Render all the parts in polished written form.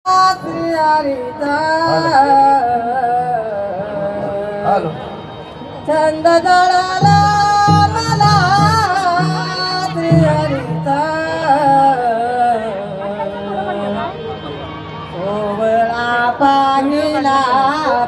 Hello छंद जळाला मला श्रीहरीचा सोवळा पाणीला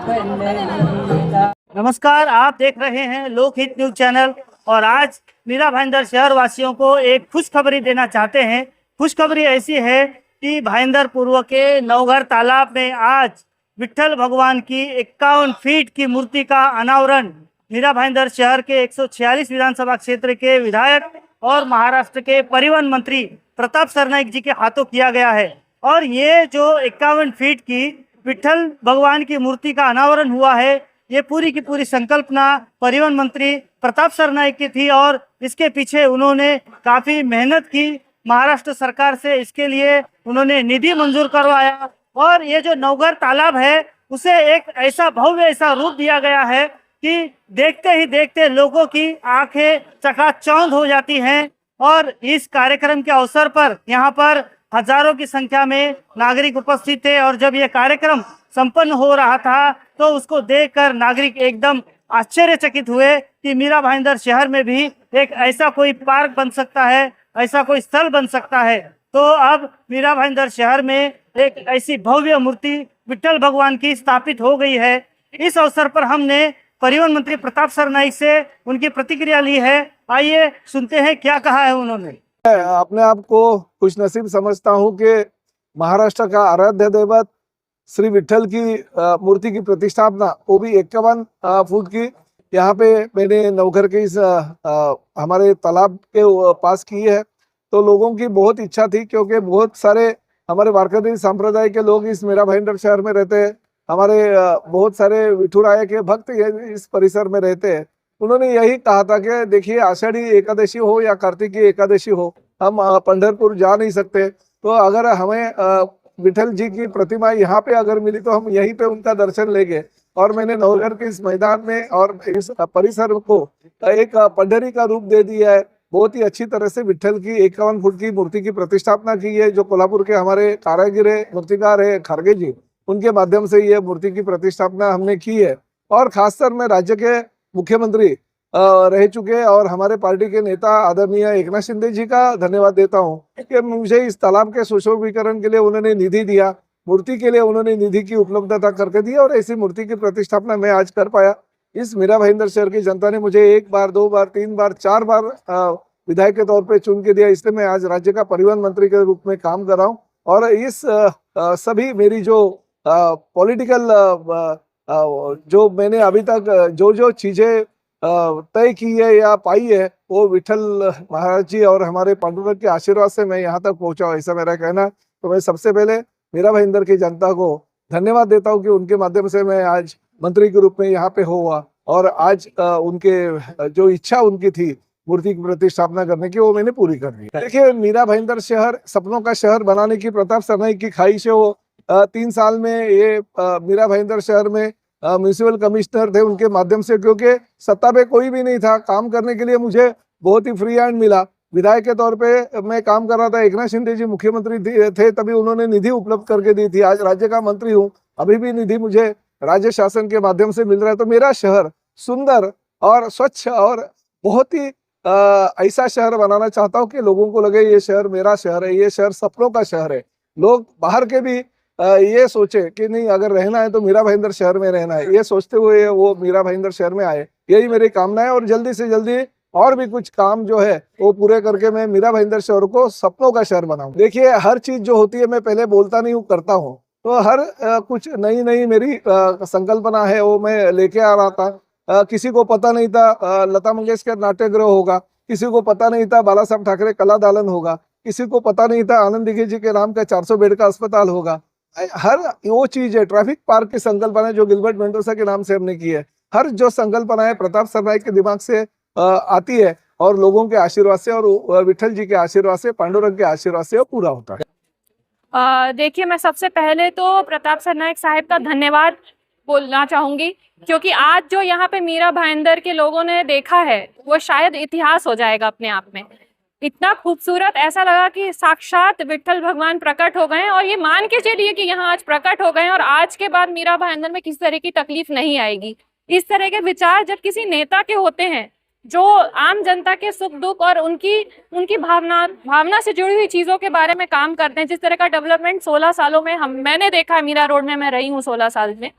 पंढरीचा। नमस्कार, आप देख रहे हैं लोकहित न्यूज चैनल और आज मीरा भाईंदर शहर वासियों को एक खुशखबरी देना चाहते हैं। खुशखबरी ऐसी है कि भाईंदर पूर्व के नवघर तालाब में आज विट्ठल भगवान की 51 फीट की मूर्ति का अनावरण मीरा भाईंदर शहर के 146 विधानसभा क्षेत्र के विधायक और महाराष्ट्र के परिवहन मंत्री प्रताप सरनाईक जी के हाथों किया गया है। और ये जो 51 फीट की विट्ठल भगवान की मूर्ति का अनावरण हुआ है, ये पूरी की पूरी संकल्पना परिवहन मंत्री प्रताप सरनाईक की थी और इसके पीछे उन्होंने काफ़ी मेहनत की। महाराष्ट्र सरकार से इसके लिए उन्होंने निधि मंजूर करवाया और ये जो नवघर तालाब है उसे एक ऐसा भव्य ऐसा रूप दिया गया है कि देखते ही देखते लोगों की आंखें चकाचौंध हो जाती हैं। और इस कार्यक्रम के अवसर पर यहाँ पर हजारों की संख्या में नागरिक उपस्थित थे और जब ये कार्यक्रम संपन्न हो रहा था तो उसको देखकर नागरिक एकदम आश्चर्यचकित हुए कि मीरा भाईंदर शहर में भी एक ऐसा कोई पार्क बन सकता है, ऐसा कोई स्थल बन सकता है। तो अब मीरा भाईंदर शहर में एक ऐसी भव्य मूर्ति विट्ठल भगवान की स्थापित हो गई है। इस अवसर पर हमने परिवहन मंत्री प्रताप सरनाईक से उनकी प्रतिक्रिया ली है। आइए सुनते हैं क्या कहा है उन्होंने। अपने आप को खुशनसीब समझता हूं कि महाराष्ट्र का आराध्य दैवत श्री विट्ठल की मूर्ति की प्रतिष्ठापना, वो भी 51 फुट की, यहाँ पे मैंने नवघर के इस हमारे तालाब के पास की है। तो लोगों की बहुत इच्छा थी, क्योंकि बहुत सारे हमारे वारकरी संप्रदाय के लोग इस मीरा भाईंदर शहर में रहते हैं। हमारे बहुत सारे विठुराय के भक्त इस परिसर में रहते हैं। उन्होंने यही कहा था कि देखिए, आषाढ़ी एकादशी हो या कार्तिकी एकादशी हो, हम पंढरपुर जा नहीं सकते, तो अगर हमें विट्ठल जी की प्रतिमा यहाँ पे अगर मिली तो हम यहीं पे उनका दर्शन लेंगे। और मैंने नवघर के इस मैदान में और इस परिसर को एक पंढरी का रूप दे दिया है। बहुत ही अच्छी तरह से विट्ठल की 51 फुट की मूर्ति की प्रतिष्ठापना की है। जो कोल्हापुर के हमारे कारागिर है, मूर्तिकार है खारगे जी, उनके माध्यम से ये मूर्ति की प्रतिष्ठापना हमने की है। और खासकर मैं राज्य के मुख्यमंत्री रह चुके और हमारे पार्टी के नेता आदरणीय एकनाथ शिंदे जी का धन्यवाद देता हूं कि मुझे इस तालाब के सुशोभीकरण के लिए उन्होंने निधि दिया, मूर्ति के लिए उन्होंने निधि की उपलब्धता करके दी और ऐसी मूर्ति की प्रतिष्ठापना मैं आज कर पाया। इस मीरा भाईंदर शहर की जनता ने मुझे 1 बार 2 बार 3 बार 4 बार विधायक के तौर पे चुन के दिया, इसलिए मैं आज राज्य का परिवहन मंत्री के रूप में काम कर रहा हूँ। और इस सभी मेरी जो पॉलिटिकल जो मैंने अभी तक जो चीजें तय की है या पाई है, वो विट्ठल महाराज जी और हमारे पांडुरंग के आशीर्वाद से मैं यहाँ तक पहुंचा हूँ, ऐसा मेरा कहना। तो मैं सबसे पहले मीरा भाईंदर की जनता को धन्यवाद देता हूँ कि उनके माध्यम से मैं आज मंत्री के रूप में यहाँ पे हुआ और आज उनके जो इच्छा उनकी थी मूर्ति की प्रतिष्ठापना करने की, वो मैंने पूरी कर दी। देखिए, मीरा भाईंदर शहर सपनों का शहर बनाने की प्रताप सरनाईक की ख्वाहिश है। वो 3 साल में ये मीरा भाईंदर शहर में म्यूनिसिपल कमिश्नर थे, उनके माध्यम से, क्योंकि सत्ता पे कोई भी नहीं था, काम करने के लिए मुझे बहुत ही फ्री हैंड मिला। विधायक के तौर पे मैं काम कर रहा था, एकनाथ शिंदे जी मुख्यमंत्री थे, तभी उन्होंने निधि उपलब्ध करके दी थी। आज राज्य का मंत्री हूँ, अभी भी निधि मुझे राज्य शासन के माध्यम से मिल रहा है। तो मेरा शहर सुंदर और स्वच्छ और बहुत ही ऐसा शहर बनाना चाहता हूँ कि लोगों को लगे ये शहर मेरा शहर है, ये शहर सपनों का शहर है। लोग बाहर के भी ये सोचे कि नहीं, अगर रहना है तो मीरा भाईंदर शहर में रहना है, ये सोचते हुए वो मीरा भाईंदर शहर में आए। यही मेरी कामना है और जल्दी से जल्दी और भी कुछ काम जो है वो पूरे करके मैं मीरा भाईंदर शहर को सपनों का शहर बनाऊं। देखिए, हर चीज जो होती है मैं पहले बोलता नहीं हूँ, करता हूँ। तो हर कुछ नई मेरी संकल्पना है, वो मैं लेके आ रहा था। किसी को पता नहीं था लता मंगेशकर नाट्यगृह होगा, किसी को पता नहीं था बाला साहब ठाकरे कला दालन होगा, किसी को पता नहीं था आनंद दिघे जी के नाम का 400 बेड का अस्पताल होगा। हर वो चीज है, ट्रैफिक पार्क की संकल्पना जो गिलबर्ट मेंडोसा के नाम से हमने की है, हर जो संकल्पना है प्रताप सरनाईक के दिमाग से आती है और लोगों के आशीर्वाद से और विट्ठल जी के आशीर्वाद से, पांडुरंग के आशीर्वाद से वो पूरा होता है। देखिए, मैं सबसे पहले तो प्रताप सरनाईक साहब का धन्यवाद बोलना चाहूंगी, क्योंकि आज जो यहाँ पे मीरा भाईंदर के लोगों ने देखा है वो शायद इतिहास हो जाएगा अपने आप में। इतना खूबसूरत, ऐसा लगा कि साक्षात विट्ठल भगवान प्रकट हो गए हैं। और ये मान के चलिए कि यहाँ आज प्रकट हो गए हैं और आज के बाद मीरा भाई अंदर में किसी तरह की तकलीफ नहीं आएगी। इस तरह के विचार जब किसी नेता के होते हैं जो आम जनता के सुख दुख और उनकी भावना से जुड़ी हुई चीजों के बारे में काम करते हैं, जिस तरह का डेवलपमेंट 16 सालों में मैंने देखा है। मीरा रोड में मैं रही हूँ 16 साल में,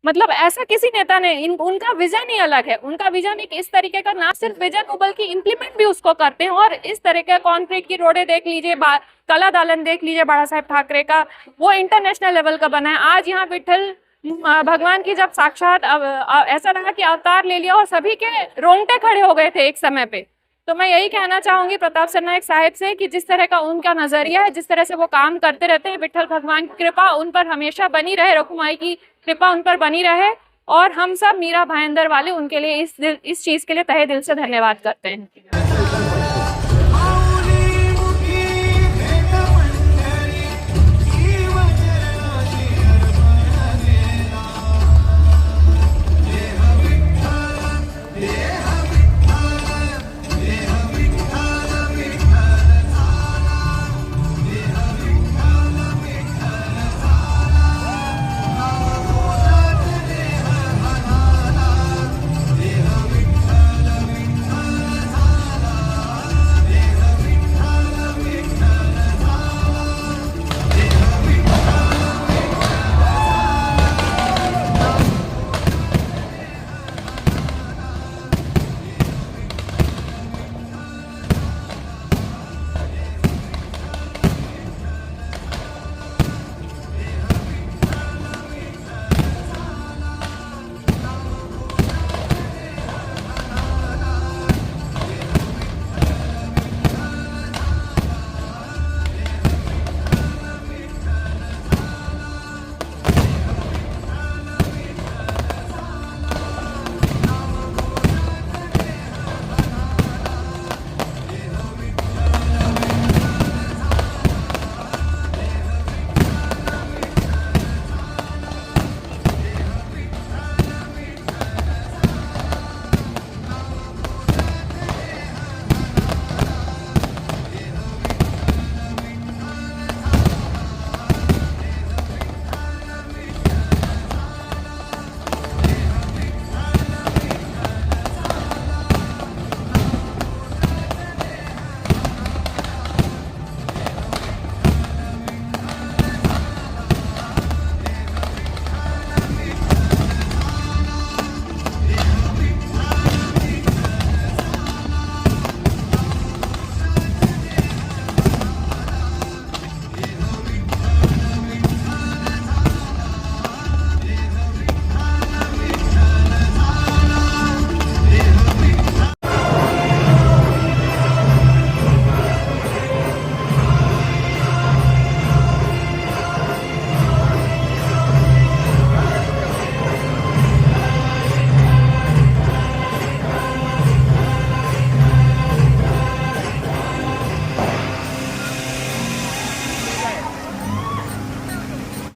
मतलब ऐसा किसी नेता ने उनका विजन ही अलग है। उनका विजन एक इस तरीके का, ना सिर्फ विजन हो बल्कि इम्प्लीमेंट भी उसको करते हैं। और इस तरह के कंक्रीट की रोडें देख लीजिए, कला दालन देख लीजिए बाला साहेब ठाकरे का, वो इंटरनेशनल लेवल का बना है। आज यहाँ विट्ठल भगवान की जब साक्षात ऐसा लगा कि अवतार ले लिया और सभी के रोंगटे खड़े हो गए थे एक समय पे। तो मैं यही कहना चाहूंगी प्रताप सरनायक साहब से कि जिस तरह का उनका नजरिया है, जिस तरह से वो काम करते रहते हैं, विट्ठल भगवान की कृपा उन पर हमेशा बनी रहे, रघुमाई की कृपा उन पर बनी रहे। और हम सब मीरा भाईंदर वाले उनके लिए इस चीज के लिए तहे दिल से धन्यवाद करते हैं।